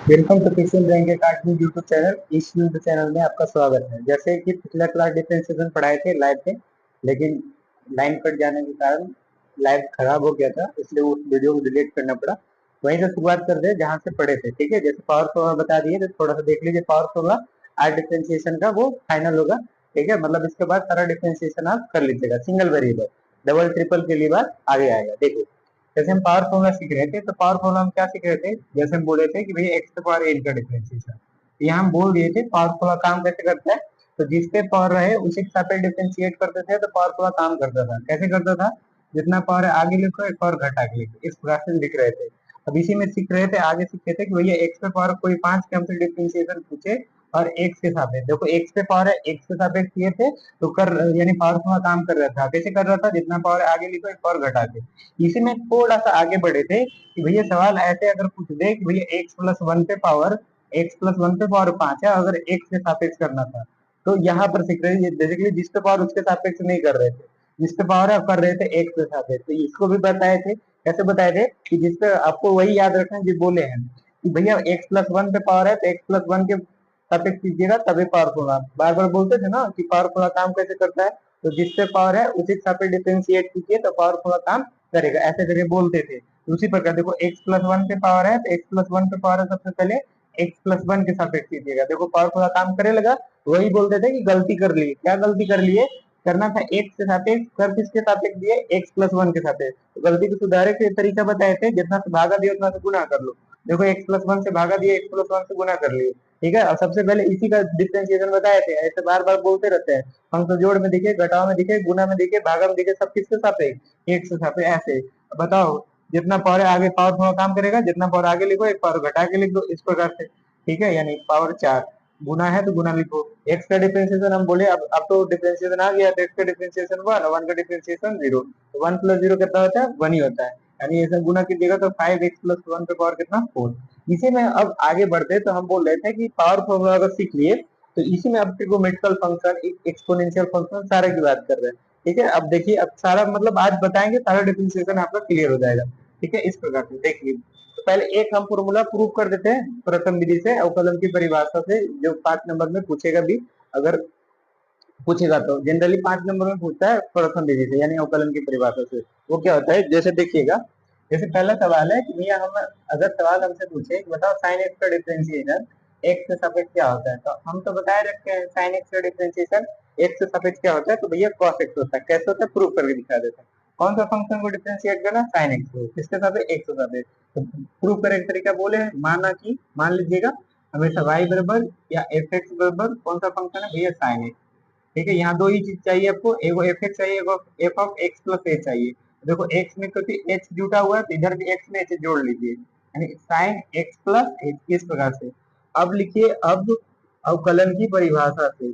Welcome to question रहेंगे cartoon YouTube channel. इस YouTube channel में आपका स्वागत है। जैसे कि पिछला क्लास डिफरेंशिएशन पढ़ाए थे लाइव पे, लेकिन लाइन कट जाने के कारण लाइव खराब हो गया था, इसलिए उस वीडियो को डिलीट करना पड़ा। वहीं से शुरुआत कर दे जहाँ से पढ़े थे, ठीक है। जैसे पावर फॉर्मूला बता दिए तो थोड़ा सा देख लीजिए। पावर फॉर्मूला आर डिफरेंशिएशन का वो फाइनल होगा, ठीक है। मतलब इसके बाद सारा डिफरेंशिएशन आप कर लीजिएगा। सिंगल वेरिएबल डबल ट्रिपल के लिए बात आगे आएगा। देखो, जैसे हम पावर फॉर्मूला सीख रहे थे तो पावर फॉर्मूला हम क्या सीख रहे थे, जैसे हम बोले थे कि भैया एक्स के पावर एन का डिफरेंशिएशन। यहाँ हम बोल दिए थे पावर फॉर्मूला काम कैसे करता है। तो जिसपे पावर रहे उसी के सापेक्ष डिफरेंशिएट करते थे, तो पावर फॉर्मूला काम करता था। कैसे करता था, जितना पावर है आगे लिखो, एक और घटा के लिखो, इस प्रकार से लिख रहे थे। अब इसी में सीख रहे थे, आगे सीख रहे थे कि भैया एक्स पे पावर कोई 5 के हमसे डिफरेंशिएशन पूछे और एक्स के सापेक्ष, देखो एक्स पे पावर है, एक्स के सापेक्ष किए थे तो कर यानी पावर फॉर्मूला काम कर रहा था। कैसे कर रहा था, जितना पावर आगे लिखो एक और घटा के। इसी में थोड़ा सा आगे बढ़े थे कि भैया सवाल ऐसे अगर पूछ दे कि भैया एक्स प्लस वन पे पावर, एक्स प्लस वन पे पावर 5 है, अगर एक्स के सापेक्ष करना था, तो यहाँ पर सीख रहे थे बेसिकली जिस पे पावर उसके सापेक्ष नहीं कर रहे थे, जिस पे पावर है कर रहे थे एक्स के सापेक्ष। तो इसको भी बताए थे। कैसे बताए थे कि जिस पे आपको वही याद रखना है जो बोले हैं कि भैया एक्स प्लस वन पे पावर है तो एक्स प्लस वन के सापेक्ष कीजिएगा तभी पावरफुल। बार बार बोलते थे ना कि पावरफुल काम कैसे करता है, तो जिससे पावर है उसी के सापेक्ष डिफरेंशिएट कीजिए तो पावरफुल काम करेगा, ऐसे करके बोलते थे। उसी प्रकार देखो एक्स प्लस वन पे पावर है तो एक्स प्लस वन पे पावर है, सबसे पहले एक्स प्लस वन के सापेक्ष कीजिएगा, देखो पावरफुल काम करे लगा। वही बोलते थे कि गलती कर ली, क्या गलती कर लिए, करना था एक्स के सापेक्ष, कर किसके सापेक्ष दिए, एक्स प्लस वन के सापेक्ष। तो गलती को सुधारे के तरीका बताए थे, जितना से भागा दिया उतना से गुना कर लो। देखो एक्स प्लस वन से भागा दिया, एक्स प्लस वन से गुना कर लिए, ठीक है। और सबसे पहले इसी का डिफरेंशिएशन बताए थे। ऐसे बार बार बोलते रहते हैं, फंक्शन जोड़ में दिखे, घटाव में दिखे, गुना में दिखे, भागा में दिखे, सब किसके सापेक्ष, एक से सापेक्ष। ऐसे बताओ, जितना पावर आगे पावर थोड़ा काम करेगा, जितना पावर आगे लिखो एक पावर घटा के लिख दो, इस प्रकार से, ठीक है। यानी पावर 4 गुना है तो गुना लिखो। एक्स का डिफरेंशिएशन हम बोले, अब तो डिफरेंशिएशन आ गया, तो एक्स का डिफरेंशिएशन वन, वन का डिफरेंशिएशन जीरो, तो वन प्लस जीरो कितना होता है, वन ही होता है। यानी ऐसा गुना कीजिएगा तो 5x प्लस वन पे पावर कितना, 4। इसी में अब आगे बढ़ते तो हम बोल रहे थे कि पावर फॉर्मूला अगर सीख लिए तो इसी में अब ट्रिगोमेट्रिकल फंक्शन, एक्सपोनेंशियल फंक्शन सारे की बात कर रहे हैं, ठीक है। अब देखिए, अब सारा मतलब आज बताएंगे, सारा डिफरेंशिएशन आपका क्लियर हो जाएगा, ठीक है। इस प्रकार से देखिए, तो पहले एक हम फॉर्मूला प्रूव कर देते हैं प्रथम विधि से, अवकलन की परिभाषा से, जो 5 नंबर में पूछेगा भी, अगर पूछेगा तो जनरली 5 नंबर में पूछता है प्रथम विधि से, यानी अवकलन की परिभाषा से। वो क्या होता है, जैसे देखिएगा, जैसे पहला सवाल है कि भैया हम, अगर सवाल हमसे पूछे कि बताओ साइन एक्स का डिफरेंशिएशन एक्स के सापेक्ष क्या होता है, तो हम तो बताए रखते हैं साइन एक्स का डिफरेंशिएशन एक्स के सापेक्ष क्या होता है, तो भैया कॉस एक्स होता है। कैसे होता है, प्रूव करके दिखा देता है। कौन सा फंक्शन को डिफरेंशिएट करना, साइन एक्स को, किसके सापेक्ष, एक्स के सापेक्ष। तो प्रूव करे एक तरीका बोले हैं, माना कि मान लीजिएगा हमेशा y बराबर या एफ एक्स बराबर कौन सा फंक्शन है भैया, साइन एक्स, ठीक है। यहाँ दो ही चीज चाहिए आपको, एगो एफ एक्स चाहिए, एगो एफ ऑफ एक्स प्लस ए चाहिए। देखो एक्स में क्योंकि एच जुटा हुआ है तो इधर भी एक्स में एच जोड़ लीजिए, यानी साइन एक्स प्लस एच, इस प्रकार से। अब लिखिए, अब अवकलन की परिभाषा से,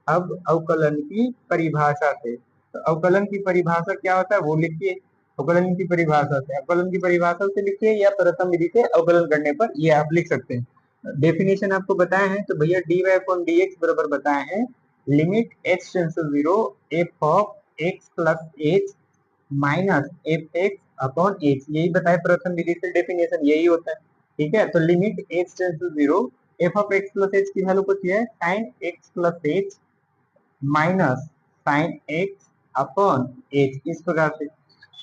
अब अवकलन की परिभाषा से, तो अवकलन की परिभाषा क्या होता है वो लिखिए। अवकलन की परिभाषा से, अवकलन की परिभाषा से लिखिए या प्रथम विधि से अवकलन करने पर ये आप लिख सकते हैं। डेफिनेशन आपको बताए हैं तो भैया d y upon d x बराबर बताए हैं, limit h tends to zero f of x plus h minus f x upon h, यही बताए प्रथम विधि से, डेफिनेशन यही होता है, ठीक है। तो limit h tends to zero f of x plus h की वैल्यू कुछ है sine x plus h minus sine x upon h, इस प्रकार से।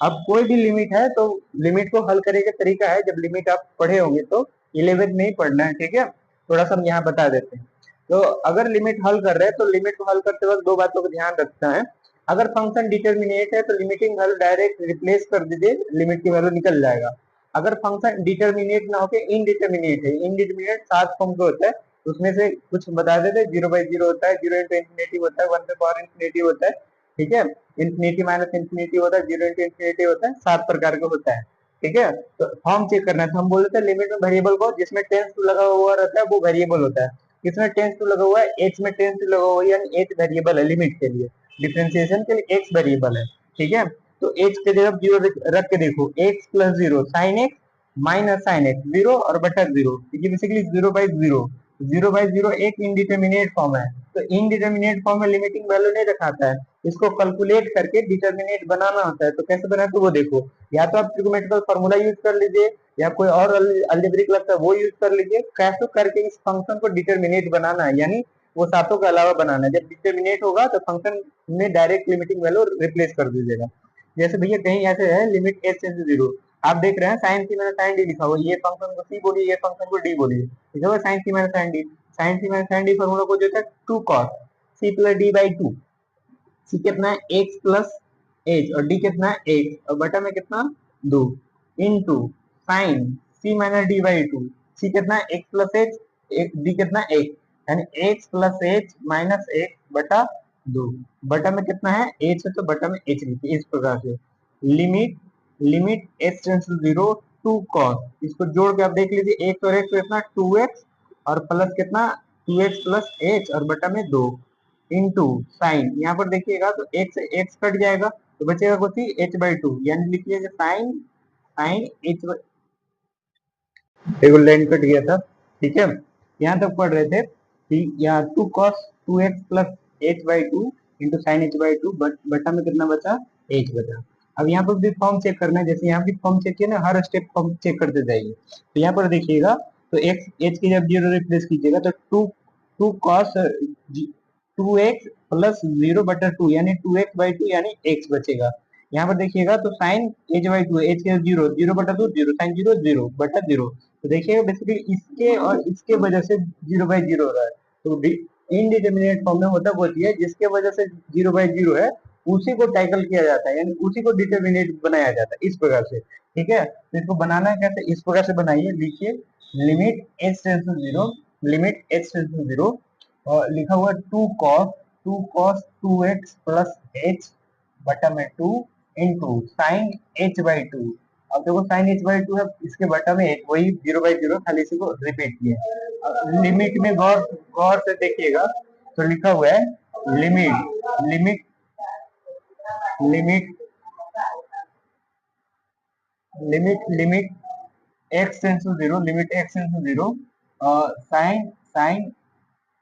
अब कोई भी लिमिट है तो लिमिट को हल करने का तरीका है, जब लिमिट आप पढ़े होंगे तो 11 में ही पढ़ना है, ठीक है। थोड़ा सा हम यहाँ बता देते हैं। तो अगर लिमिट हल कर रहे हैं तो लिमिट को हल करते वक्त दो बातों को ध्यान रखना है। अगर फंक्शन डिटर्मिनेट है तो लिमिटिंग वैल्यू डायरेक्ट रिप्लेस कर दीजिए, लिमिट की वैल्यू निकल जाएगा। अगर फंक्शन डिटर्मिनेट ना होकर इनडिटर्मिनेट है, इनडिटर्मिनेट 7 फॉर्म का होता है, उसमें से कुछ बता देते, जीरो बाई जीरो होता है, जीरो इंटू इन्फिनिटी होता है, वन पे पावर इन्फिनिटी होता है, ठीक है। इन्फिनिटी माइनस इन्फिनिटी होता है, जीरो इंटू इन्फिनिटी होता है, 7 प्रकार का होता है, ठीक है। तो फॉर्म चेक करना है, तो हम बोलते हैं लिमिट में वेरिएबल को जिसमें टेंस टू लगा हुआ रहता है वो वेरिएबल होता है। किसमें टेंस टू लगा हुआ है, एच में टेंस टू लगा हुआ है, यानी एच वेरिएबल है लिमिट के लिए, डिफरेंशिएशन के लिए एक्स वेरिएबल है, ठीक है। तो एच के जगह जीरो रख के देखो, x plus zero sine x minus sine x, zero और बटा जीरो, ये basically zero by zero, zero by zero एक इनडिटर्मिनेट फॉर्म है, तो इनडिटर्मिनेट फॉर्म में लिमिटिंग वैल्यू नहीं रखाता है, इसको कैलकुलेट करके डिटर्मिनेट बनाना होता है। तो कैसे बनाते वो देखो, या तो आप ट्रिग्नोमेट्रिकल फार्मूला यूज कर लीजिए, या कोई और अलजेब्रिक लगता है वो यूज कर लीजिए। कैसे करके इस फंक्शन को डिटर्मिनेट बनाना है, यानी वो सातों के अलावा बनाना है। जब डिटर्मिनेट होगा तो फंक्शन में डायरेक्ट लिमिटिंग वैल्यू रिप्लेस कर दीजिएगा। जैसे भैया कहीं ऐसे है limit h tends to zero, आप देख रहे हैं साइन सी मैंने साइन डी लिखा हुआ, ये फंक्शन को सी बोलिए, ये फंक्शन को डी बोलिए, लिखा हुआ साइन सी मैंने साइन डी। साइन सी मैंने साइन डी फॉर्मूला को जो है two cos C plus D by two. C कितना है एक्स प्लस एच, और डी कितना है एक्स, और बटा में कितना दो, into sine C minus D by two. C कितना है एक्स प्लस एच, डी कितना है एक्स, यानी x plus h minus x बटा दो। बटा में कितना है एच है तो बटा में एच लिखिए। इस प्रकार से limit limit x tends to zero two cos, इसको जोड़ के आप देख लीजिए, एक्स और एक्स कितना टू एक्स, और प्लस कितना टू एक्स प्लस एच, और बटा में दो, इंटू साइन, यहाँ पर देखिएगा तो एक्स एक्स कट जाएगा तो बचेगा कुछ ही एच बाई टू, यानी लिखिए साइन साइन एच, एक लाइन कट गया था। ठीक है, यहाँ तक पढ़ रहे थे कि यहाँ two cos two x plus h by two into sine h by two, बटा में कितना बचा एच बचा। अब यहाँ पर भी फॉर्म चेक करना है, जैसे यहाँ भी फॉर्म चेक किया ना, हर स्टेप फॉर्म चेक करते जाइए। तो यहाँ पर देखिएगा तो एक्स एच की जब जीरो रिप्लेस कीजिएगा तो two two cos two x plus zero बटा टू, यानी टू एक्स बाई टू, यानी एक्स बचेगा। यहाँ पर देखिएगा तो sine h by two, h के जीरो, जीरो बटा two zero, sine zero zero बटा जीरो। तो देखिएगा बेसिकली इसके और इसके वजह से जीरो बाई जीरो हो रहा है। तो इनडिटर्मिनेट फॉर्म में होता वो है जिसके वजह से जीरो बाई जीरो है, उसी को टैकल किया जाता है, यानी उसी को डिटर्मिनेट बनाया जाता है इस प्रकार से। ठीक है, तो इसको बनाना है कैसे, इस प्रकार से बनाइए, लिखिए limit h tends to zero, limit h tends to zero, और लिखा हुआ two cos two x plus h बटा में two into sine h by two. अब देखो साइन एच बाई टू है, इसके बटा में एक, वही जीरो बाई जीरो, खाली इसी को रिपीट किया। लिमिट में गौर गौर से देखिएगा तो लिखा हुआ है limit limit limit limit x tends to zero, limit x tends to zero, sine sine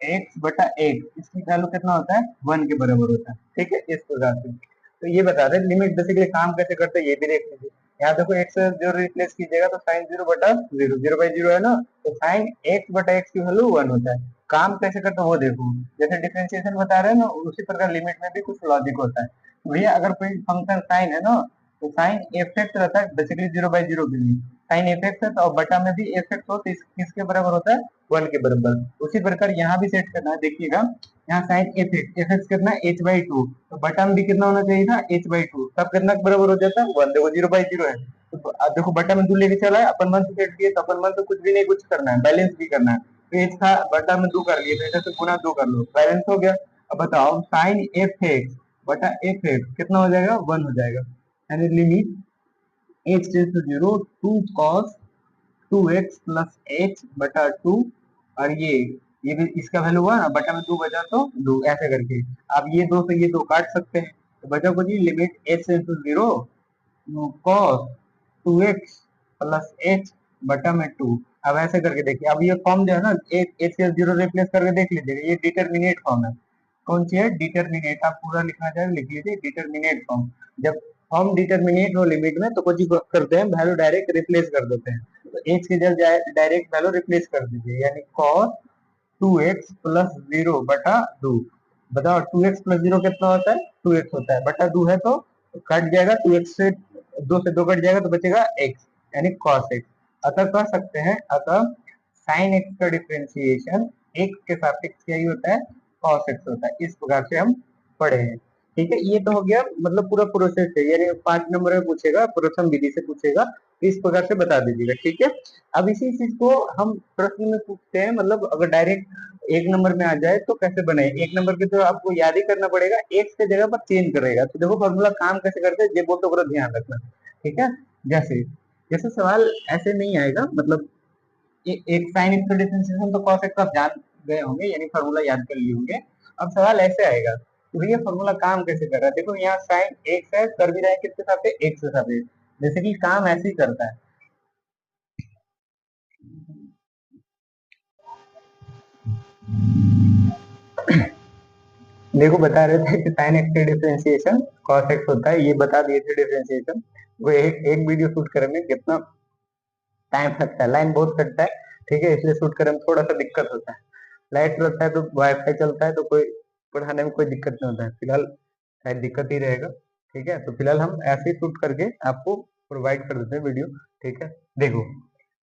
x बटा एक, इसकी वैल्यू कितना होता है वन के बराबर होता है। ठीक है, इस प्रकार से। तो ये बता रहे लिमिट बेसिकली काम कैसे करते हैं ये भी देख लीजिए। यहाँ देखो एक्स जीरो रिप्लेस कीजिएगा तो साइन जीरो बटा जीरो, जीरो बाई जीरो है ना, तो साइन एक्स बटा एक्स की वैल्यू वन होता है। काम कैसे करते हैं वो देखो, जैसे डिफरेंशिएशन बता रहे हैं ना, उसी प्रकार लिमिट में भी कुछ लॉजिक होता है। तो भैया अगर कोई फंक्शन साइन है ना, तो साइन एफ एक्स रहता है बेसिकली जीरो बाई जीरो के लिए, साइन एफ एक्स है तो बटा में भी एफ एक्स हो तो किसके बराबर होता है वन के बराबर। उसी प्रकार यहाँ भी सेट करना है, देखिएगा यहाँ साइन एफ एक्स कितना एच बाई टू, तो बटा में भी कितना होना चाहिए था एच बाई टू, तब कितना बराबर हो जाता है वन। देखो जीरो बाई जीरो है तो अब देखो बटा में दो लेके चला है, अपन वन से सेट किए तो अपन वन तो कुछ भी नहीं, कुछ करना है बैलेंस भी करना है, तो एच था बटा में दो कर लिए तो इधर से गुना दो कर लो, बैलेंस हो गया। अब बताओ साइन एफ एक्स बटा एफ एक्स कितना हो जाएगा वन हो जाएगा, यानी limit h tends to zero two cos two x plus h बटा टू, और ये भी इसका वैल्यू हुआ ना, बटा में दो बचा तो दो, ऐसे करके। अब ये दो से ये दो काट सकते हैं, तो बचा कुछ नहीं, limit H into zero cos two x plus h बटा में टू। अब ऐसे करके देखिए, अब ये फॉर्म जो है ना एच से जीरो रिप्लेस करके देख लीजिएगा, ये डिटर्मिनेट फॉर्म है। कौन सी है डिटर्मिनेट, आप पूरा लिखना चाहे लिख लीजिए डिटर्मिनेट फॉर्म। जब फॉर्म डिटर्मिनेट हो लिमिट में तो कुछ करते हैं वैल्यू डायरेक्ट रिप्लेस कर देते हैं, तो एच की जगह डायरेक्ट वैल्यू रिप्लेस कर दीजिए, यानी cos two x plus zero बटा दो। बताओ टू एक्स प्लस जीरो कितना होता है टू एक्स होता है, बटा दो है तो कट जाएगा, टू एक्स से दो से दो कट जाएगा तो बचेगा एक्स, यानी कॉस एक्स। अतः कह सकते हैं, अतः साइन एक्स का डिफ्रेंसिएशन एक्स के सापेक्ष क्या ही होता है कॉस एक्स होता है। इस प्रकार से हम पढ़े हैं। ठीक है, ये तो हो गया मतलब पूरा प्रोसेस है, यानी 5 नंबर में पूछेगा, प्रथम विधि से पूछेगा, इस प्रकार से बता दीजिएगा। ठीक है, अब इसी चीज को हम प्रश्न में पूछते हैं, मतलब अगर डायरेक्ट 1 नंबर में आ जाए तो कैसे बने। 1 नंबर के तो आपको याद ही करना पड़ेगा, एक्स के जगह पर चेंज करेगा, तो देखो फॉर्मूला काम कैसे करते हैं ये वो तो पूरा ध्यान रखना। ठीक है, जैसे जैसे सवाल ऐसे नहीं आएगा, मतलब एक साइन एक्स का डिफरेंशिएशन तो कॉस एक्स आप जान गए होंगे, यानी फॉर्मूला याद कर लिए होंगे। अब सवाल ऐसे आएगा तो भैया फॉर्मूला काम कैसे कर रहा है, देखो यहाँ साइन एक्स है, कर भी रहा है किसके साथ एक्स के साथ, जैसे कि काम ऐसे ही करता है। देखो बता रहे थे कि साइन एक्स का डिफरेंशिएशन कॉस एक्स होता है, ये बता दिए थे डिफरेंशिएशन। वो एक वीडियो शूट करने में कितना टाइम लगता है, लाइन बहुत कटता है, ठीक है, इसलिए शूट करने में थोड़ा सा दिक्कत होता है। लाइट रहता है तो वाईफाई चलता है तो कोई पढ़ाने में कोई दिक्कत नहीं होता है, फिलहाल शायद दिक्कत ही रहेगा। ठीक है, तो फिलहाल हम ऐसे ही शूट करके आपको प्रोवाइड कर देते हैं वीडियो। ठीक है, देखो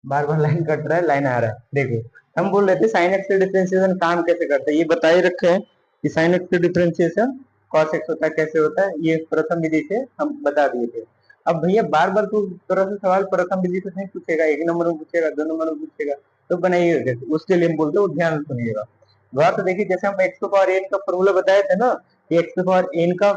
बार बार लाइन कट रहा है, लाइन आ रहा है। देखो हम बोल रहे थे साइन एक्स का डिफरेंशिएशन काम कैसे करते हैं, ये बता ही रखे हैं कि साइन एक्स का डिफरेंशिएशन कॉस एक्स होता है, कैसे होता है, ये प्रथम विधि से हम बता दिए थे। अब भैया बार बार तो तरह से सवाल प्रथम विधि से नहीं पूछेगा, एक नंबर में पूछेगा, दो नंबर में पूछेगा, तो बनाइएगा कैसे, उसके लिए हम बोलते हैं ध्यान से सुनिएगा। वहां तो देखिए जैसे हम एक्स टू पावर एन का फॉर्मूला बताए थे ना, कि एक्स टू पावर एन का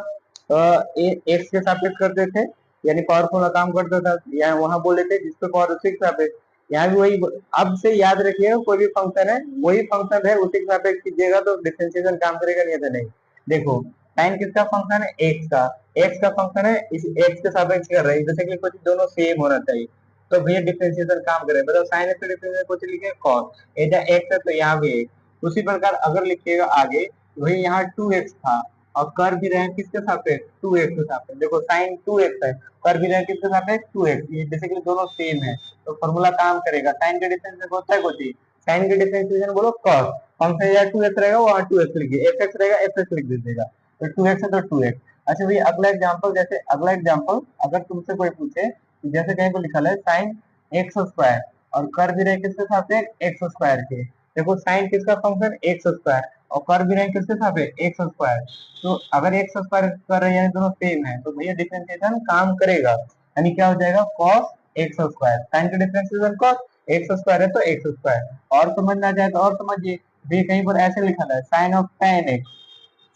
एक्स के सापेक्ष करते थे, यानी पावरफुल काम करता था, यहाँ वहां बोले थे जिसपे पावर उसी के सापेक्ष, यहाँ भी वही। अब से याद रखिएगा कोई भी फंक्शन है, वही फंक्शन है उसी के सापेक्ष कीजिएगा तो डिफरेंशिएशन काम करेगा, नहीं तो नहीं। देखो साइन किसका फंक्शन है, एक्स का, एक्स का फंक्शन है, इस एक्स के सापेक्ष कर रहे हैं, जैसे कि कुछ दोनों सेम होना चाहिए, तो भैया डिफरेंशिएशन काम करे। मतलब साइन एक्स का डिफरेंशिएशन कुछ लिखे कॉस, एजा एक्स है तो यहाँ भी एक। उसी प्रकार अगर लिखिएगा आगे, वही यहाँ टू एक्स था और कर भी रहे हैं किसके सापेक्ष, टू एक्स के सापेक्ष। देखो साइन टू एक्स है, कर भी रहे हैं किसके सापेक्ष, टू एक्स, ये बेसिकली दोनों सेम है, तो फॉर्मूला काम करेगा। साइन का डिफरेंशिएशन होता है कुछ ही, साइन का डिफरेंशिएशन बोलो कॉस, फंक्शन या टू एक्स रहेगा वहां टू एक्स लिखिए, एफ एक्स रहेगा एफ एक्स लिख दीजिएगा, तो टू एक्स है तो टू एक्स। अच्छा भैया अगला एग्जांपल, जैसे अगला एग्जांपल अगर तुमसे कोई पूछे, जैसे कहीं पर लिखा है साइन एक्स स्क्वायर और कर भी रहे किसके सापेक्ष, एक्स स्क्वायर के। देखो साइन किसका फंक्शन, एक्स स्क्वायर, और कर भी रहे किसके सापेक्ष, एक्स स्क्वायर। तो अगर एक्स स्क्वायर कर रहे हैं दोनों सेम है तो भैया डिफरेंशिएशन काम करेगा, यानी क्या हो जाएगा, cos एक्स स्क्वायर। साइन का डिफरेंशिएशन cos एक्स स्क्वायर है तो एक्स स्क्वायर। और समझना चाहे तो और समझिए, भी कहीं पर ऐसे लिखा था sine of tan x,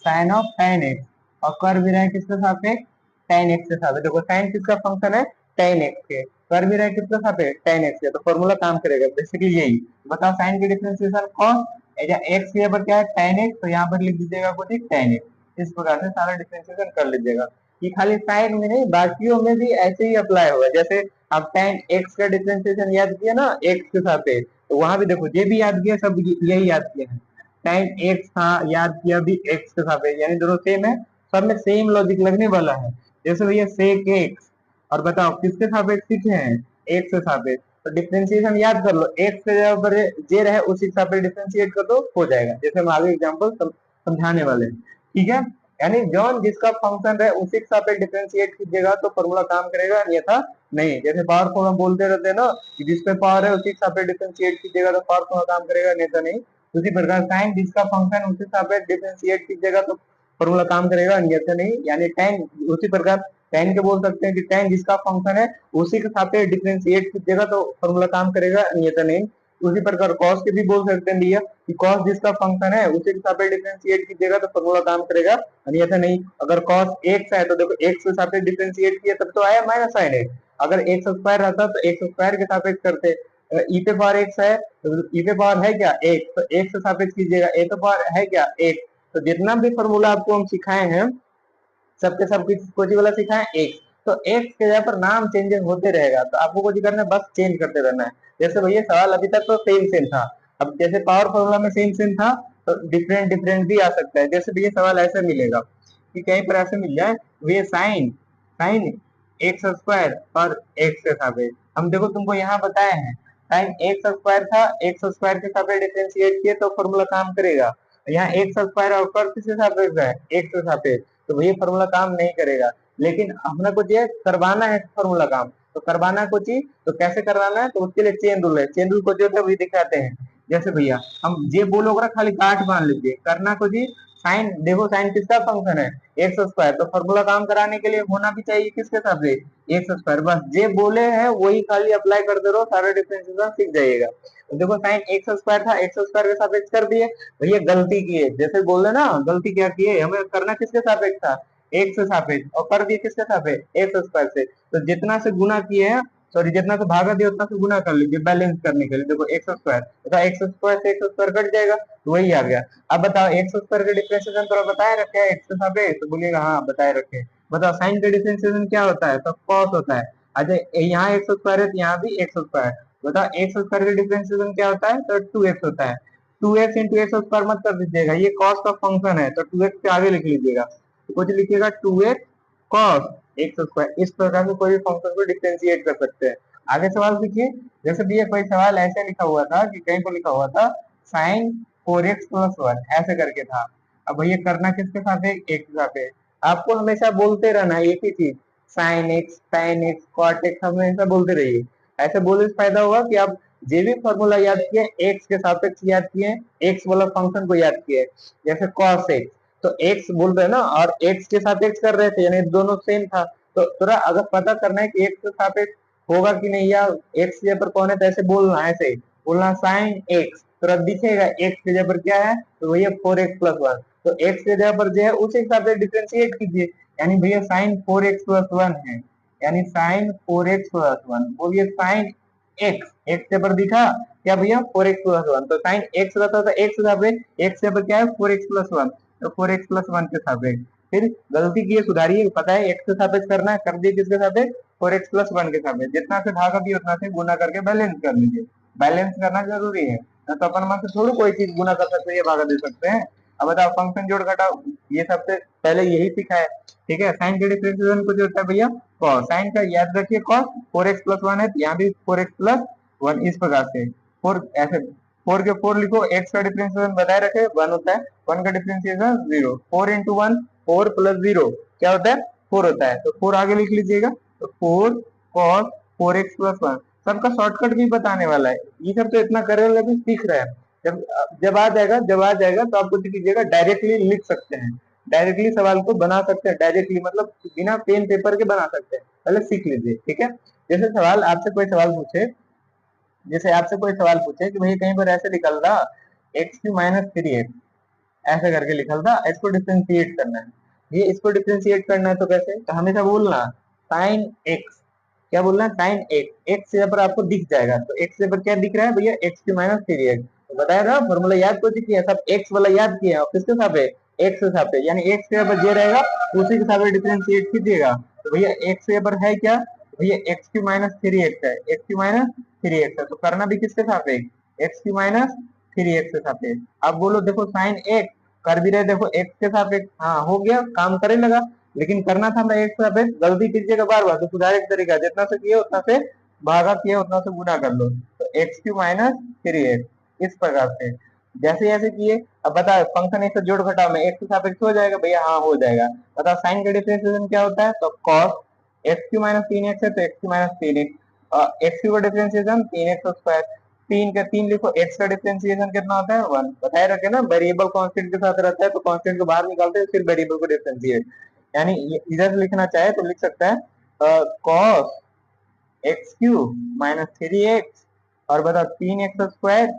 sine of tan x, और कर भी रहे किसके सापेक्ष, टेन एक्स के साथ। देखो साइन किसका फंक्शन है, टेन एक्स के, कर भी रहे किसके सापेक्ष, टेन एक्स के, तो फॉर्मूला काम करेगा बेसिकली यही। बताओ साइन की डिफरेंशिएशन कौन, एक्स यहाँ पर क्या है, टेन एक्स, तो यहाँ पर लिख दीजिएगा कुछ टेन एक्स। इस प्रकार से सारा डिफरेंशिएशन कर लीजिएगा। ये खाली साइन में नहीं, बाकियों में भी ऐसे ही अप्लाई होगा। जैसे आप टेन एक्स का डिफरेंशिएशन याद किया ना एक्स के सापेक्ष, तो वहां भी देखो ये भी याद किया, सब यही याद किया है। टेन एक्स था याद किया भी एक्स के सापेक्ष, यानी दोनों सेम है, सब में सेम लॉजिक लगने वाला है। जैसे भैया सेक एक्स, और बताओ किसके सापेक्ष सीखे हैं, एक्स के सापेक्ष, तो डिफरेंशिएशन याद कर लो, एक्स के जगह पर जे रहे उसी के सापेक्ष डिफरेंशिएट कर दो, हो जाएगा। जैसे हम आगे एग्जांपल समझाने वाले हैं, ठीक है। यानी जॉन जिसका फंक्शन रहे उसी के सापेक्ष डिफरेंशिएट कीजिएगा तो फॉर्मूला काम करेगा, अन्यथा नहीं। जैसे पावर फॉर्मूला बोलते रहते हैं ना कि जिसपे पावर है उसी के सापेक्ष डिफरेंशिएट कीजिएगा तो पावर फॉर्मूला काम करेगा, अन्यथा नहीं। उसी प्रकार साइन जिसका फंक्शन उसी सापेक्ष डिफरेंशिएट कीजिएगा तो फॉर्मूला काम करेगा, अन्यथा नहीं। यानी टेन उसी प्रकार टेन के बोल सकते हैं कि टेन जिसका फंक्शन है उसी के सापेक्ष डिफरेंशिएट कीजिएगा तो फॉर्मूला काम करेगा, अन्यथा नहीं। उसी प्रकार कॉस के भी बोल सकते हैं भैया कि कॉस जिसका फंक्शन है उसी के सापेक्ष डिफरेंशिएट कीजिएगा तो फॉर्मूला काम करेगा, अन्यथा नहीं। अगर कॉस एक्स है तो देखो एक्स के सापेक्ष डिफरेंशिएट किया तब तो आया माइनस साइन एक्स। अगर एक्स स्क्वायर रहता तो एक्स स्क्वायर के सापेक्ष करते। ई पे पावर एक्स है तो ई पे पावर है क्या एक, तो एक से सापेक्ष कीजिएगा, ए पे पावर है क्या एक। तो जितना भी फॉर्मूला आपको हम सिखाए हैं सबके सब कुछ वाला सिखाए एक, तो एक्स के जगह पर नाम चेंजेस होते रहेगा, तो आपको कुछ करना है बस चेंज करते रहना है। जैसे भैया सवाल अभी तक तो सेम सेम था, अब जैसे पावर फॉर्मूला में सेम सेम था तो डिफरेंट डिफरेंट भी आ सकता है। जैसे भैया सवाल ऐसे मिलेगा कि कहीं पर ऐसे मिल जाए भैया साइन साइन एक्स स्क्वायर और एक्स के सापेक्ष, हम देखो तुमको यहाँ बताए हैं साइन एक्स स्क्वायर था, एक्स स्क्वायर के सापेक्ष डिफरेंशिएट किए तो फॉर्मूला काम करेगा। यहाँ एक्स स्क्वायर और कर किसके सापेक्ष है, एक्स के सापेक्ष, तो ये फॉर्मूला काम नहीं करेगा। लेकिन हमने कुछ ये करवाना है फॉर्मूला काम, तो करवाना कुछ ही, तो कैसे करवाना है, तो उसके लिए चेन रूल है। चेन रूल को जो है वही दिखाते हैं। जैसे भैया हम जे बोलोगे खाली गांठ बांध लीजिए, करना कुछ ही, साइन देखो साइन किसका फंक्शन है, एक्स स्क्वायर, तो फॉर्मूला काम कराने के लिए होना भी चाहिए किसके साथ से, एक्स स्क्वायर। बस जे बोले हैं वही खाली अप्लाई करते रहो, सारा डिफरेंशिएशन सीख जाइएगा। तो देखो साइन एक्स स्क्वायर था, एक्स स्क्वायर के सापेक्ष कर दिए, भैया गलती की है, जैसे बोल रहे ना गलती क्या की है, हमें करना किसके सापेक्ष था, एक से सापेक्ष, और कर दिए किसके सापेक्ष, एक्स स्क्वायर से। तो जितना से गुना किए हैं, सॉरी जितना से भागा दिया उतना से गुना कर लीजिए बैलेंस करने के लिए। देखो एक्स स्क्वायर तथा एक्स स्क्वायर से एक्स स्क्वायर कट जाएगा तो वही आ गया। अब बताओ एक्स स्क्वायर का डिफरेंशिएशन तो बताए रखे हैं एक्स के सापेक्ष, तो बोलिएगा हाँ बताए रखे हैं। बताओ साइन का डिफरेंशिएशन क्या होता है, तो कॉस होता है। अच्छा यहाँ एक्स स्क्वायर है तो यहाँ भी एक्स स्क्वायर, बताओ एक्स स्क्वायर का डिफरेंशिएशन क्या होता है, तो टू एक्स होता है। 2x इंटू एक्स स्क्वायर मत कर दीजिएगा, ये कॉस का फंक्शन है तो 2x के आगे लिख लीजिएगा, तो कुछ लिखिएगा 2x कॉस एक्स स्क्वायर। इस प्रकार से कोई भी फंक्शन को डिफरेंशिएट कर सकते हैं। आगे सवाल देखिए, जैसे भैया कोई सवाल ऐसे लिखा हुआ था कि कहीं पर लिखा हुआ था साइन 4x प्लस 1 ऐसे करके था। अब भैया करना किसके साथ है, एक के साथ है। आपको हमेशा बोलते रहना है एक ही चीज, sine x sine x cot x हमेशा बोलते रहिए। ऐसे बोलने से फायदा होगा कि आप जे भी फॉर्मूला याद किए एक्स के सापेक्ष याद किए, एक्स वाला फंक्शन को याद किए, जैसे cos x तो एक्स बोल रहे हैं ना और एक्स के सापेक्ष कर रहे थे यानी दोनों सेम था। तो थोड़ा अगर पता करना है कि एक्स के सापेक्ष होगा कि नहीं या एक्स के पर कौन है तो ऐसे बोलना, ऐसे ही बोलना साइन एक्स, थोड़ा दिखेगा एक्स के जगह पर क्या है तो भैया 4x प्लस 1, तो एक्स के जगह पर जो है उस हिसाब से डिफ्रेंशिएट कीजिए, यानी भैया साइन 4x प्लस 1 है, यानी साइन 4x प्लस 1, बोलिए साइन एक्स, एक्स से पर दिखा क्या भैया 4x प्लस 1, तो साइन एक्स रहता था एक्स सापेक्ष, एक्स से पर क्या है 4x प्लस 1, तो 4x प्लस 1 के सापेक्ष। फिर गलती की सुधारिए, पता है एक्स के सापेक्ष करना है, कर दिए किसके सापेक्ष 4x प्लस 1 के सापेक्ष, जितना से भागा भी उतना से गुना करके बैलेंस कर लीजिए, बैलेंस करना जरूरी है, तो अपन मन से थोड़ी कोई चीज गुना कर सकते हैं या भागा दे सकते हैं। अब बताओ फंक्शन जोड़ घटाओ, ये सबसे पहले यही सीखा है, ठीक है। साइन के डिफरेंशिएशन कुछ होता है भैया कॉस, साइन का याद रखिए कॉस 4x प्लस 1 है, यहाँ भी 4x प्लस 1 इस प्रकार से 4 ऐसे 4 के 4 लिखो, x का डिफरेंशिएशन बताए रखे 1 होता है, 1 का डिफरेंशिएशन 0, 4 इंटू 1 4 प्लस 0 क्या होता है 4 होता है, तो 4 आगे लिख लीजिएगा, तो 4 cos 4x प्लस 1, सबका शॉर्टकट भी बताने वाला है, ये सब तो इतना करेगा भी सीख रहे हैं। जब जब आ जाएगा तो आप कुछ कीजिएगा डायरेक्टली लिख सकते हैं, डायरेक्टली सवाल को बना सकते हैं, डायरेक्टली मतलब बिना पेन पेपर के बना सकते हैं, पहले सीख लीजिए, ठीक है। जैसे सवाल आपसे कोई सवाल पूछे, जैसे आपसे कोई सवाल पूछे कि भाई कहीं पर ऐसे निकल रहा एक्स क्यू माइनस 3x ऐसे करके लिखल था, इसको डिफरेंशिएट करना है, ये इसको डिफरेंशिएट करना है तो कैसे, तो हमेशा बोलना साइन एक्स, क्या बोलना है साइन एक्स, एक्स यहाँ पर आपको दिख जाएगा, तो एक्स यहाँ पर क्या दिख रहा है भैया एक्स क्यू माइनस 3x, तो बताया था फॉर्मूला याद को किया सब एक्स वाला याद किया और किसके साथ है एक्स के साथ है, यानी एक्स यहाँ पर जे रहेगा उसी के साथ डिफरेंशिएट कीजिएगा, तो भैया एक्स यहाँ पर है क्या, भैया एक्स क्यू माइनस 3x है, एक्स क्यू माइनस 3x है, तो करना भी किसके साथ है एक्स क्यू माइनस 3x के साथ है। अब बोलो देखो साइन एक्स कर भी रहे, देखो एक्स के सापेक्ष, हाँ हो गया काम करे लगा, लेकिन करना था मैं एक्स के सापेक्ष, गलती कीजिएगा बार बार, तो सुधार एक तरीका जितना से किए उतना से भागा किए उतना से गुना कर लो, तो एक्स क्यू माइनस 3x इस प्रकार से जैसे जैसे किए। अब बता फंक्शन एक से जोड़ घटाओ में एक्स के सापेक्ष हो जाएगा भैया, हाँ हो जाएगा। बता साइन का डिफरेंशिएशन क्या होता है, तो cos x Q minus 3x है तो x Q minus 3x, x Q का डिफरेंशिएशन 3x स्क्वायर, 3 का 3 लिखो, x का डिफरेंशिएशन कितना होता है 1, बताए रखे ना वेरिएबल कांस्टेंट के साथ रहता है तो कांस्टेंट को बाहर निकालते हैं फिर वेरिएबल को डिफरेंशिएट, यानी इधर से लिखना चाहे तो लिख सकता है cos x Q minus 3x और बता 3x स्क्वायर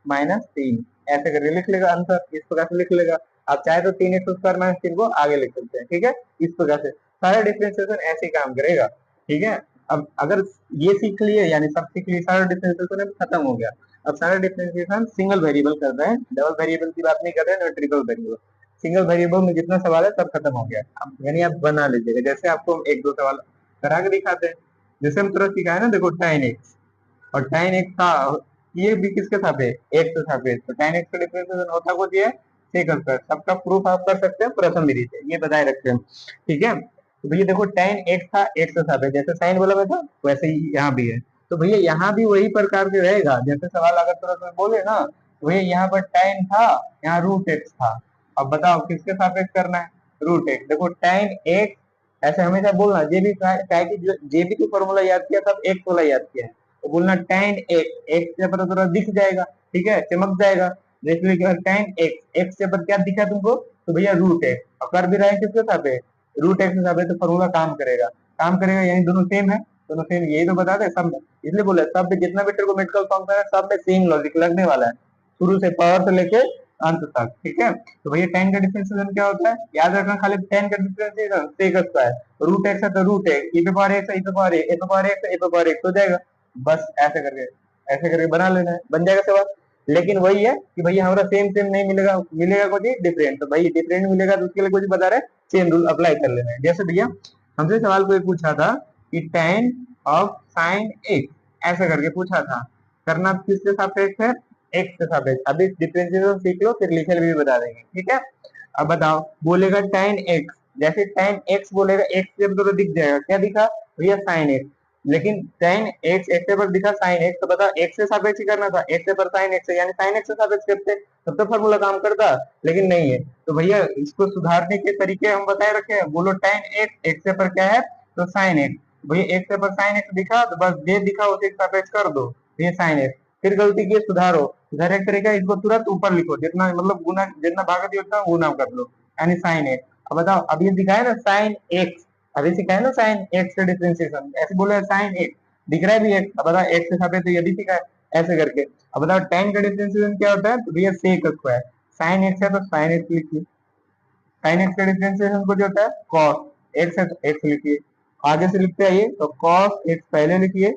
माइनस 3 ऐसे करके लिख लेगा आंसर, इस प्रकार से लिख लेगा। आप चाहे तो 3x स्क्वायर माइनस 3 को आगे लिख सकते हैं, ठीक है। इस प्रकार से सारा डिफरेंशिएशन ऐसे ही काम करेगा, ठीक है। अब अगर ये सीख लिए यानी सब सीख लिए, सारा डिफरेंशिएशन अब खत्म हो गया। अब सारा डिफरेंशिएशन सिंगल वेरिएबल कर रहे हैं, डबल वेरिएबल की बात नहीं कर रहे हैं, ट्रिपल वेरिएबल, सिंगल वेरिएबल में जितना सवाल है सब खत्म हो गया। अब यानी आप बना लीजिएगा, जैसे आपको हम एक दो सवाल करा के दिखाते हैं, जैसे हम तुरंत सिखाए ना, देखो tan x और tan x का ये भी किसके साथ है एक्स के साथ है, तो tan x का डिफरेंशिएशन होता कुछ ये सेक स्क्वायर, सबका प्रूफ आप कर सकते हैं प्रथम विधि से, ये बताए रखते हैं, ठीक है। तो भैया देखो tan x था एक्स के साथ है, जैसे साइन बोला मैं था वैसे ही यहाँ भी है, तो भैया यहाँ भी वही प्रकार के रहेगा, जैसे सवाल अगर तुरंत में बोले ना तो भैया यहाँ पर tan था, यहाँ रूट एक्स था, अब बताओ किसके सापेक्ष करना है रूट एक्स, देखो tan x ऐसे हमेशा बोलना, जे भी जे भी फॉर्मूला याद किया तब एक्स वाला याद किया है, तो बोलना tan x, एक्स से पर थोड़ा दिख जाएगा, ठीक है चमक जाएगा, जैसे tan x, एक्स से पर क्या दिखा तुमको, तो भैया रूट एक्स, और कर भी रहा है किसके साथ है रूट एक्स के साथ है, तो फॉर्मूला काम करेगा यानी दोनों सेम है, दोनों सेम, यही तो बता दे सब, इसलिए बोले सब में जितना भी ट्रिगोनोमेट्रिकल फंक्शन है सब में सेम लॉजिक लगने वाला है, शुरू से पावर से लेके अंत तक, ठीक है। तो भैया tan का डिफरेंशिएशन क्या होता है, याद रखना खाली tan का differentiation sec square, root x है तो रूट एक्स, e पे पावर एक्स e पे पावर एक्स, e पे पावर एक्स e पे पावर एक्स हो जाएगा, बस ऐसे करके बना लेना है, बन जाएगा सवाल। लेकिन वही है कि भैया हमारा सेम सेम नहीं मिलेगा, मिलेगा कुछ डिफरेंट, तो भाई डिफरेंट मिलेगा तो उसके लिए कुछ बता रहे चेन रूल अप्लाई कर लेना है। जैसे भैया हमसे सवाल कोई पूछा था कि tan ऑफ sin x ऐसे करके पूछा था, करना किसके सापेक्ष है एक्स के सापेक्ष। अभी डिफरेंशिएशन सीख लो, फिर लिखे भी बता देंगे, ठीक है। अब बताओ, बोलेगा tan एक्स, जैसे tan एक्स बोलेगा, एक्स जब तो दिख जाएगा, क्या दिखा भैया, sin एक्स। लेकिन tan एक्स एक्स पर दिखा sin एक्स, तो बता एक्स से सापेक्ष करना था, एक्स पर sin एक्स, यानी sin एक्स से सापेक्ष करते तब तो फॉर्मूला काम करता, लेकिन नहीं है। तो भैया इसको सुधारने के तरीके हम बताए रखे हैं। बोलो tan एक्स, एक्स पर क्या है तो sin एक्स, भैया एक्स पर sin एक्स दिखा तो बस जे दिखा उसे सापेक्ष कर दो, ये sin एक्स। फिर गलती की सुधारो, सुधार एक तरीका, इसको तुरंत ऊपर लिखो, जितना मतलब गुना जितना भाग दिया उतना गुना कर लो, यानी साइन एक्स। अब बताओ, अब ये दिखाया ना साइन एक्स, अभी सिखाया ना साइन एक्स का डिफरेंशिएशन, ऐसे बोले साइन एक्स, दिख रहा है भी एक्स, अब बताओ एक्स के साथ तो ये भी सिखाया ऐसे करके। अब बताओ tan का डिफरेंशिएशन क्या होता है, तो भैया सेक स्क्वायर, साइन एक्स है तो साइन एक्स लिखिए, साइन एक्स का डिफरेंशिएशन कुछ होता है कॉस एक्स है तो एक्स लिखिए, आगे से लिखते आइए तो कॉस एक्स पहले लिखिए,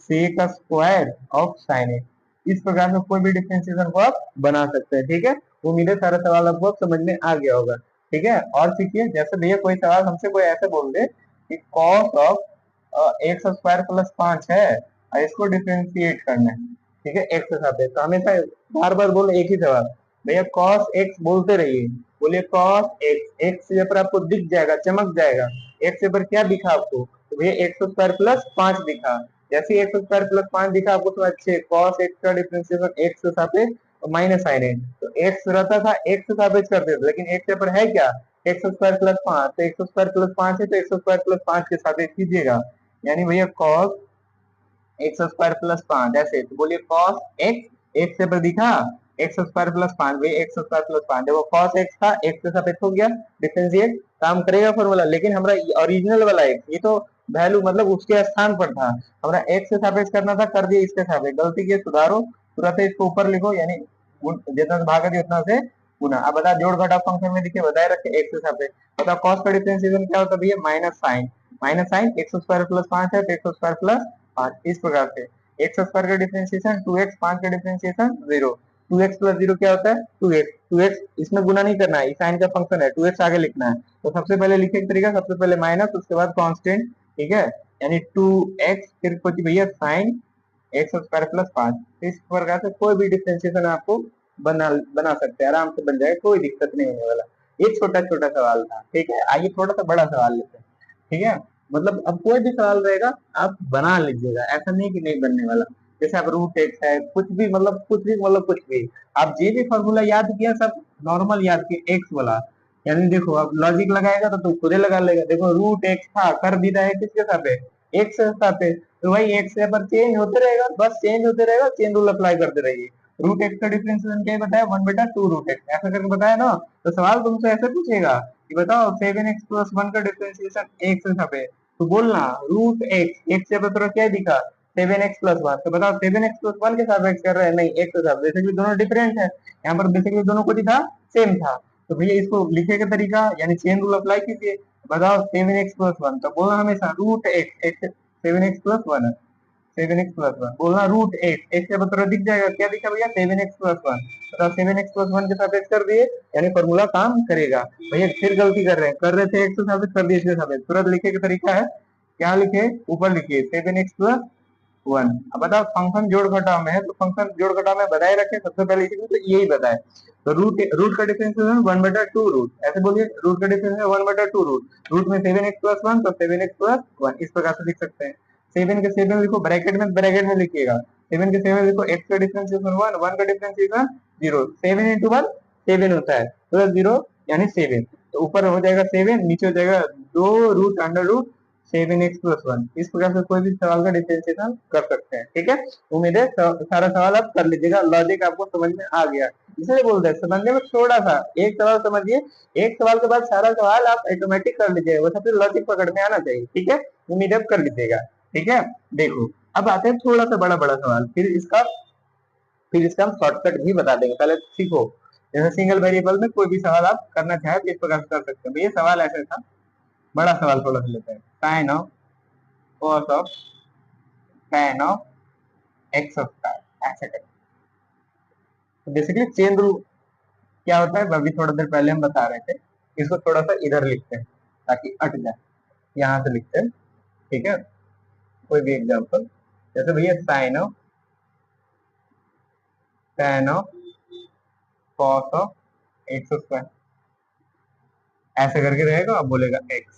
sec square of sine x. इस प्रकार से कोई भी डिफरेंशिएशन को आप बना सकते हैं, ठीक है। उम्मीद है सारा सवाल आपको समझ में आ गया होगा, ठीक है। और सीखिए, जैसे भैया कोई सवाल हमसे कोई ऐसे बोल दे कि cos of x square plus 5 है और इसको डिफरेंशिएट करना है, ठीक है, एक्स के साथ है, तो हमेशा बार बार बोलो एक ही सवाल, भैया कॉस एक्स बोलते रहिए, बोलिए कॉस एक्स, एक्स पर आपको दिख जाएगा, चमक जाएगा, एक्स पर क्या दिखा आपको, तो भैया एक्स स्क्वायर प्लस 5 दिखा, जैसे ही एक्स स्क्वायर प्लस 5 दिखा आपको तो अच्छे कॉस एक्स का डिफरेंशिएशन एक्स के सापेक्ष और माइनस साइन है, तो एक्स रहता था एक्स के सापेक्ष करते थे, लेकिन एक्स पर है क्या एक्स स्क्वायर प्लस 5, तो एक्स स्क्वायर प्लस 5 है तो एक्स स्क्वायर प्लस 5 के सापेक्ष कीजिएगा, यानी भैया कॉस एक्स स्क्वायर प्लस 5, ऐसे तो बोलिए कॉस एक्स, एक्स पर दिखा एक्स स्क्वायर प्लस 5, भाई एक्स स्क्वायर प्लस 5, देखो कॉस एक्स था एक्स के सापेक्ष हो गया डिफरेंशिएट, काम करेगा फॉर्मूला, लेकिन हमारा ओरिजिनल वाला एक्स, ये तो वैल्यू मतलब उसके स्थान पर था, हमारा एक्स से सापेक्ष करना था, कर दिया इसके सापेक्ष, गलती की सुधारो, तुरंत इसको ऊपर लिखो, यानी जितना से भागा दिया उतना से गुना। अब बता जोड़ घटाव फंक्शन में देखिए बताए रखे एक्स से सापेक्ष, बताओ कॉस का डिफरेंशिएशन क्या होता है भैया, minus sine x square plus 5 है तो एक्स स्क्वायर प्लस 5, इस प्रकार से एक्स स्क्वायर का डिफरेंशिएशन 2x, 5 का डिफरेंशिएशन 0, 2x प्लस 0 क्या होता है 2x, 2x इसमें गुना नहीं करना है, साइन का फंक्शन है, 2x आगे लिखना है, तो सबसे पहले लिखे तरीका, सबसे पहले माइनस उसके बाद कांस्टेंट, ठीक है, यानी 2x फिर कुछ भैया साइन एक्स स्क्वायर प्लस 5, इस प्रकार से कोई भी डिफरेंशिएशन आपको बना सकते हैं, आराम से बन जाएगा, कोई दिक्कत नहीं होने वाला। ये छोटा छोटा सवाल था, ठीक है। आइए थोड़ा सा बड़ा सवाल लेते हैं, ठीक है। मतलब अब कोई भी सवाल रहेगा आप बना लीजिएगा, ऐसा नहीं कि नहीं बनने वाला, जैसे आप रूट एक्स है, कुछ भी मतलब कुछ भी मतलब कुछ भी, आप जे भी फॉर्मूला याद किया सब नॉर्मल याद किया एक्स वाला, यानी देखो अब लॉजिक लगाएगा तो खुदे लगा लेगा, देखो रूट एक्स था कर भी रहा है किसके साथ एक्स के साथ, तो भाई एक्स पर चेंज होते रहेगा, बस चेंज होते रहेगा, चेन रूल अप्लाई करते रहिए। रूट एक्स का डिफरेंशिएशन क्या बताया 1/2 रूट एक्स, ऐसा करके बताया ना, तो सवाल तुमसे ऐसे पूछेगा कि बताओ 7x प्लस 1 का डिफरेंशिएशन एक्स के सापेक्ष, तो बोलना रूट एक्स, एक्स से तरह क्या दिखा 7x प्लस 1, तो बताओ 7x प्लस 1 के सापेक्ष कर रहे हैं, नहीं एक्स के साथ, बेसिकली दोनों डिफरेंट है, यहाँ पर बेसिकली दोनों को दिखा सेम था, तो भैया इसको लिखे का तरीका यानी चेन रूल अप्लाई कीजिए, बताओ 7x प्लस 1, तो बोलना हमेशा root x, x 7x plus 1 है, 7x प्लस 1 बोलना रूट एक्स, एक्स से बता दिख जाएगा, क्या दिखा भैया 7x प्लस 1, बताओ 7x प्लस 1 के सापेक्ष कर दिए, यानी फॉर्मूला काम करेगा। भैया फिर गलती कर रहे थे एक्स के सापेक्ष कर दिए इसके सापेक्ष, तुरंत लिखे का तरीका है, क्या लिखे ऊपर लिखिए 7x प्लस 1। अब बताओ फंक्शन जोड़ घटाव में है, तो फंक्शन जोड़ घटाव में बताए रखे, सबसे पहले इसी तो यही बताए, तो रूट रूट का डिफरेंशिएशन 1/2 रूट, ऐसे बोलिए रूट का डिफरेंशिएशन 1/2 रूट, रूट में 7x प्लस 1 तो 7x प्लस 1, इस प्रकार से लिख सकते हैं। 7 के 7 लिखो, ब्रैकेट में लिखिएगा, 7 के 7 लिखो, x का डिफरेंशिएशन 1, 1 का डिफरेंशिएशन 0, 7 into 1 7 होता है, प्लस 0 यानी 7, तो ऊपर हो जाएगा 7, नीचे हो जाएगा 2 root under root 7x plus 1, इस प्रकार से कोई भी सवाल का डिफरेंशिएशन कर सकते हैं, ठीक है। उम्मीद है सारा सवाल आप कर लीजिएगा, लॉजिक आपको समझ में आ गया, इसलिए बोलते हैं समझने में थोड़ा सा एक सवाल समझिए, एक सवाल के बाद सारा सवाल आप ऑटोमेटिक कर लीजिएगा, बस अपने लॉजिक पकड़ में आना चाहिए, ठीक है। उम्मीद है कर लीजिएगा, ठीक है। देखो अब आते हैं थोड़ा सा बड़ा बड़ा सवाल, फिर इसका हम शॉर्टकट भी बता देंगे, पहले सीखो, जैसे सिंगल वेरिएबल में कोई भी सवाल आप करना चाहे तो इस प्रकार से कर सकते हैं। ये सवाल ऐसे था, बड़ा सवाल थोड़ा सा लेते हैं, sine of cos of tan of x square, ऐसे करते हैं। बेसिकली चेन रूल क्या होता है अभी थोड़ा देर पहले हम बता रहे थे, इसको थोड़ा सा इधर लिखते हैं ताकि अट जाए, यहाँ से लिखते हैं, ठीक है। कोई भी एग्जांपल, जैसे भैया sine of tan of cos of x square, ऐसे करके रहेगा, आप बोलेगा x।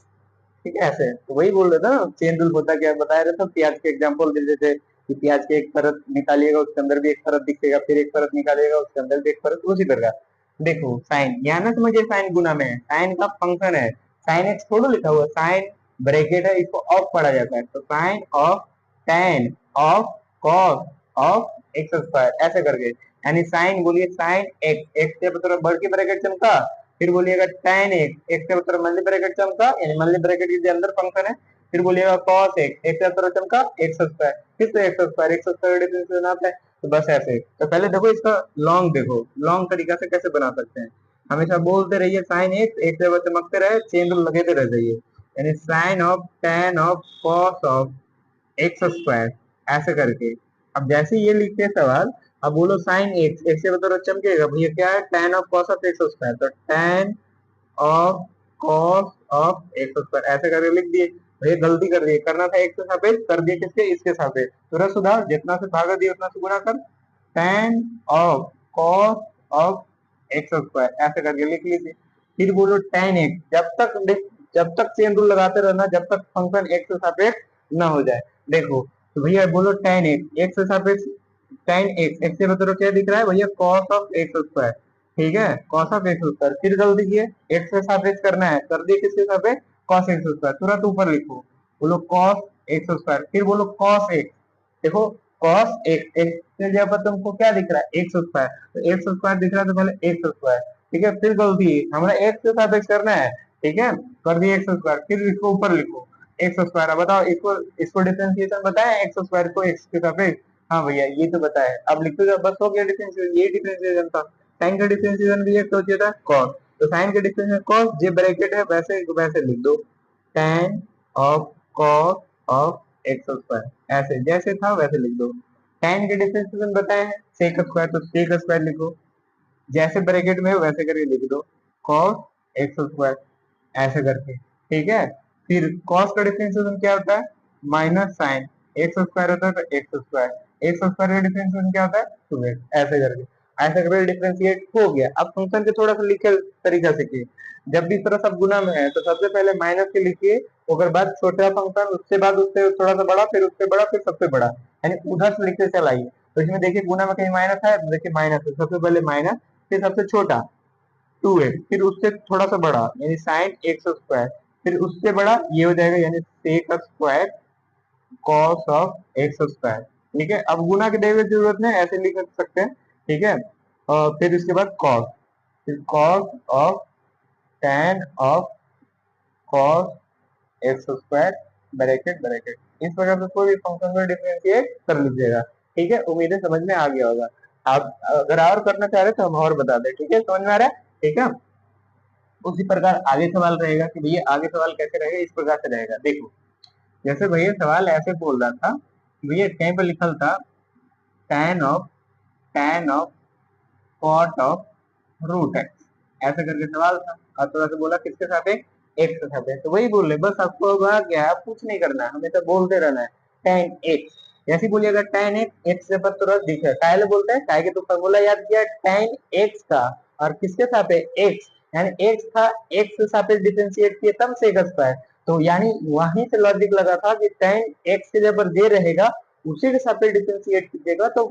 ठीक है, ऐसे तो वही बोल रहे थे ना, चेन रूल होता क्या बता रहे थे, प्याज के एग्जांपल दे देते कि प्याज के एक परत निकालिएगा उसके अंदर भी एक परत दिखेगा, फिर एक परत निकालिएगा उसके अंदर भी एक परत, उसी प्रकार। देखो साइन, यहाँ ना समझिए साइन गुना में है, साइन का फंक्शन है, साइन एक्स थोड़ा लिखा हुआ, साइन ब्रैकेट है, इसको ऑफ पढ़ा जाता है, तो sine of tan of cos of x square, ऐसे करके, यानी साइन बोलिए साइन एक्स, एक्स के मतलब बढ़ के ब्रैकेट चमका, फिर बोलिएगा tan एक्स, एक्स का मतलब मल्टी ब्रैकेट चमका, यानी मल्टी ब्रैकेट के अंदर फंक्शन है, फिर बोलिएगा cos एक्स, एक्स का मतलब चमका एक्स स्क्वायर, फिर से एक्स स्क्वायर डिफरेंशिएशन आता है, तो बस ऐसे। तो पहले देखो इसका लॉन्ग, देखो लॉन्ग तरीका से कैसे बना सकते हैं, हमेशा बोलते रहिए साइन एक्स, एक्स जब चमकते रहे चेन रूल लगाते रह जाइए, यानी sine of tan of cos of x square, ऐसे करके। अब जैसे ये लिखते हैं सवाल, अब बोलो साइन एक्स, एक्स से मतलब चमकेगा भैया, क्या है tan of cos of x square, तो tan of cos of x square, ऐसे करके लिख दिए भैया, गलती कर दिए, करना था एक्स के सापेक्ष, कर दिए किसके, इसके सापेक्ष, तुरंत सुधार, जितना से भागा दिया उतना से गुणा कर, tan of cos of x square, ऐसे करके लिख लीजिए। फिर बोलो tan एक्स, जब तक चेन रूल लगाते रहना, जब तक फंक्शन एक्स के सापेक्ष ना हो जाए। देखो तो भैया बोलो tan एक्स, एक्स के सापेक्ष, tan एक्स, एक्स से मतलब क्या दिख रहा है भैया, cos ऑफ एक्स स्क्वायर, ठीक है, cos ऑफ एक्स स्क्वायर, फिर गलती किए, एक्स के सापेक्ष करना है, कर दिए किसके सापेक्ष, cos एक्स स्क्वायर, तुरंत ऊपर लिखो, बोलो cos एक्स स्क्वायर, फिर बोलो cos एक्स, देखो cos एक्स, एक्स से जब तुमको क्या दिख रहा है, एक्स स्क्वायर, तो एक्स स्क्वायर दिख रहा है तो पहले एक्स स्क्वायर, ठीक है, फिर गलती हमारा एक्स के सापेक्ष करना है, ठीक है, कर दिए एक्स स्क्वायर, फिर इसको ऊपर लिखो एक्स स्क्वायर। अब बताओ इसको, इसको डिफरेंशिएशन बताया एक्स स्क्वायर को एक्स के सापेक्ष, हाँ भैया ये तो बताया, अब लिखो जब, बस हो गया डिफरेंशिएशन, ये डिफरेंशिएशन था। साइन का डिफरेंशिएशन भी एक तो होता है cos, तो साइन का डिफरेंशिएशन cos, जे ब्रैकेट है वैसे वैसे लिख दो, tan of cos of x square, ऐसे जैसे था वैसे लिख दो। tan के डिफरेंशिएशन बताए हैं sec स्क्वायर, तो sec स्क्वायर लिखो, जैसे ब्रैकेट में वैसे करके लिख दो, cos एक्स स्क्वायर, ऐसे करके, ठीक है। फिर cos का डिफरेंशिएशन क्या होता है, माइनस साइन एक्स स्क्वायर होता है, तो एक्स स्क्वायर, एक्स स्क्वायर का डिफरेंशिएशन क्या होता है, 2x, ऐसे करके, ऐसे करके डिफरेंशिएट हो गया। अब फंक्शन के थोड़ा सा लिखे तरीका सीखिए, जब भी इस तरह सब गुना में है तो सबसे पहले माइनस के लिखिए, उसके बाद छोटा फंक्शन, उसके बाद उससे थोड़ा सा बड़ा, फिर उससे बड़ा, फिर सबसे बड़ा, यानी उधर से लिखते चलाइए। तो इसमें देखिए गुना में कहीं माइनस है, तो देखिए माइनस है, सबसे पहले माइनस, फिर सबसे छोटा 2x, फिर उससे थोड़ा सा बड़ा यानी साइन एक्स स्क्वायर, फिर उससे बड़ा ये हो जाएगा यानी sec square cos of x square, ठीक है। अब गुना के देने की जरूरत नहीं, ऐसे लिख सकते हैं, ठीक है। और फिर इसके बाद कॉस, फिर cos of tan of cos x square bracket bracket, इस प्रकार से कोई भी फंक्शन को डिफरेंशिएट कर लीजिएगा, ठीक है। उम्मीद है समझ में आ गया होगा, आप अगर और करना चाह रहे तो हम और बता दें, ठीक है, समझ में आ रहा है, ठीक है। उसी प्रकार आगे सवाल रहेगा कि भैया आगे सवाल कैसे रहेगा, इस प्रकार से रहेगा। देखो जैसे भैया सवाल ऐसे बोल रहा था, भैया कहीं पर लिखल था tan of cot of root x, ऐसे करके सवाल था, और तो ऐसे बोला किसके साथ है, एक्स के साथ है, तो वही बोल रहे, बस आपको क्या है, कुछ नहीं करना है, हमेशा बोलते रहना है tan एक्स, जैसे बोलिएगा tan एक्स, एक्स से पर तुरंत दिखे, काहे बोलते हैं, काहे के तो फॉर्मूला याद किया tan एक्स का, और किसके साथ है, एक्स, यानी एक्स था, एक्स के साथ डिफरेंशिएट किए तब सेक स्क्वायर, तो यानी वहीं से लॉजिक लगा था कि tan एक्स के जब जे रहेगा उसी के साथ डिफरेंशिएट कीजिएगा तो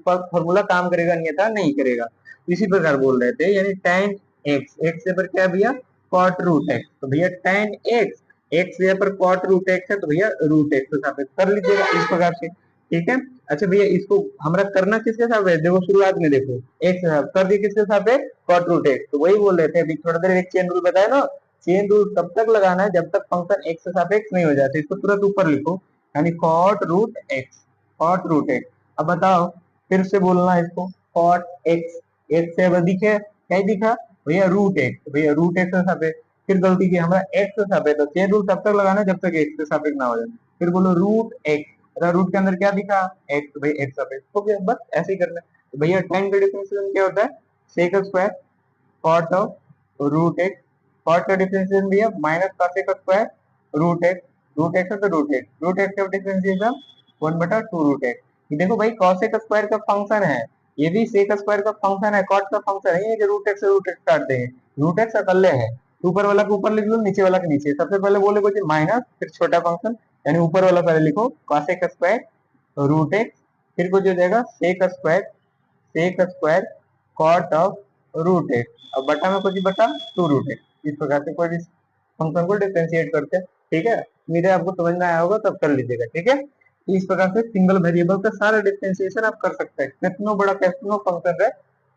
फॉर्मूला काम करेगा, अन्यथा नहीं करेगा। इसी प्रकार बोल रहे थे, यानी tan एक्स, एक्स से पर क्या भैया, कॉट रूट एक्स, तो भैया tan एक्स, एक्स यहाँ पर कॉट रूट एक्स है, तो भैया रूट एक्स के साथ कर लीजिएगा इस प्रकार से, ठीक है। अच्छा भैया इसको हमारा करना किसके साथ है, देखो शुरुआत में देखो एक्स के साथ कर दिए, किसके साथ है, कॉट रूट एक्स, तो वही बोल रहे थे अभी थोड़ा देर एक चेन रूल बताया ना, चेन रूल तब तक लगाना है जब तक फंक्शन एक्स के सापेक्ष नहीं हो जाते, इसको तुरंत ऊपर लिखो, यानी cot root x, cot root x. अब बताओ फिर से बोलना इसको, कॉट एक्स, एक्स से अब दिखे क्या दिखा भैया, रूट एक्स, भैया रूट एक्स के सापेक्ष, फिर गलती की हमारा एक्स के सापेक्ष, तो चेन रूल तब तक लगाना जब तक एक्स के सापेक्ष ना हो जाए, फिर बोलो रूट एक्स, रूट के अंदर क्या दिखा, एक्स, भाई एक्स सापेक्ष हो गया, बस ऐसे ही करना है। तो भैया tan का डिफरेंशिएशन क्या होता है, sec square cot of root x, cot का डिफरेंशिएशन भी है minus cosec square root x, root x है तो रूट एक्स, रूट एक्स का डिफरेंशिएशन 1/2 रूट एक्स। देखो भाई कॉसेक स्क्वायर का फंक्शन है, ये भी सेक स्क्वायर का फंक्शन है, कॉट का फंक्शन है, ये कि रूट एक्स से रूट एक्स काट देंगे, रूट एक्स अकल्ले है, ऊपर वाला को ऊपर लिख लो, नीचे वाला के नीचे, सबसे पहले बोले कुछ माइनस, फिर छोटा फंक्शन, यानी ऊपर वाला पहले लिखो कॉसेक स्क्वायर रूट एक्स, फिर कुछ हो जाएगा sec square cot of root x, अब बटा में कुछ बटा टू रूट एक्स, इस प्रकार से कोई भी फंक्शन को डिफरेंशिएट करते हैं। ठीक है, उम्मीद है आपको समझ में आया होगा, तब कर लीजिएगा। ठीक है, तो इस प्रकार से सिंगल वेरिएबल का सारा डिफरेंशिएशन आप कर सकते हैं, कितना बड़ा कितना फंक्शन है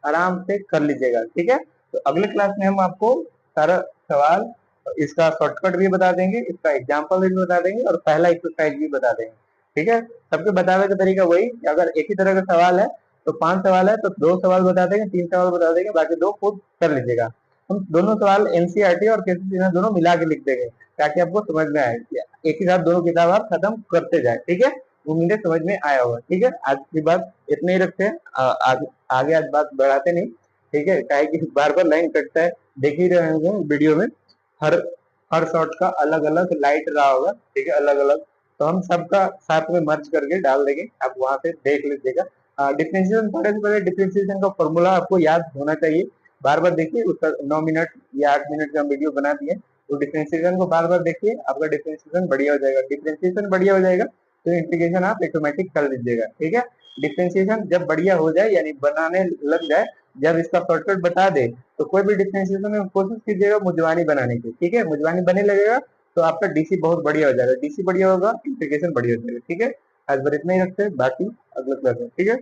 आराम से कर लीजिएगा। ठीक है, तो अगले क्लास में हम आपको सारा सवाल, इसका शॉर्टकट भी बता देंगे, इसका एग्जाम्पल भी बता देंगे, और पहला एक्सरसाइज भी बता देंगे। ठीक है, सबके बताने का तरीका वही, अगर एक ही तरह का सवाल है तो 5 सवाल है तो 2 सवाल बता देंगे, 3 सवाल बता देंगे, बाकी 2 खुद कर लीजिएगा। हम दोनों सवाल एनसीईआरटी और केसीसी दोनों मिला के लिख देंगे, ताकि आपको समझ में आए, एक ही साथ दोनों किताब आप खत्म करते जाए। ठीक है, उम्मीद है समझ में आया होगा। ठीक है, आज की बात इतना ही रखते हैं, आगे आज बात बढ़ाते नहीं। ठीक है, काहे कि बार बार लाइन कटता है, देख ही रहे होंगे वीडियो में, हर हर शॉट का अलग अलग लाइट रहा होगा। ठीक है, अलग अलग, तो हम सबका साथ में मर्ज करके डाल देंगे, आप वहां से देख लीजिएगा। डिफरेंशिएशन पढ़ने से पहले डिफरेंशिएशन का फॉर्मूला आपको याद होना चाहिए, बार बार देखिए, उसका 9 मिनट या 8 मिनट का वीडियो बना दिए, तो डिफरेंशिएशन को बार बार देखिए, आपका डिफरेंशिएशन बढ़िया हो जाएगा, डिफरेंशिएशन बढ़िया हो जाएगा तो इंटीग्रेशन आप ऑटोमेटिक कर लीजिएगा। ठीक है, डिफरेंशिएशन जब बढ़िया हो जाए, यानी बनाने लग जाए, जब इसका शॉर्टकट बता दे, तो कोई भी डिफरेंशिएशन में कोशिश कीजिएगा मुजवानी बनाने की। ठीक है, मुजवानी बने लगेगा तो आपका डीसी बहुत बढ़िया हो जाएगा, डीसी बढ़िया होगा, इंटीग्रेशन बढ़िया हो जाएगा। ठीक है, आज बार इतना ही रखते हैं, बाकी अगले क्लास में। ठीक है।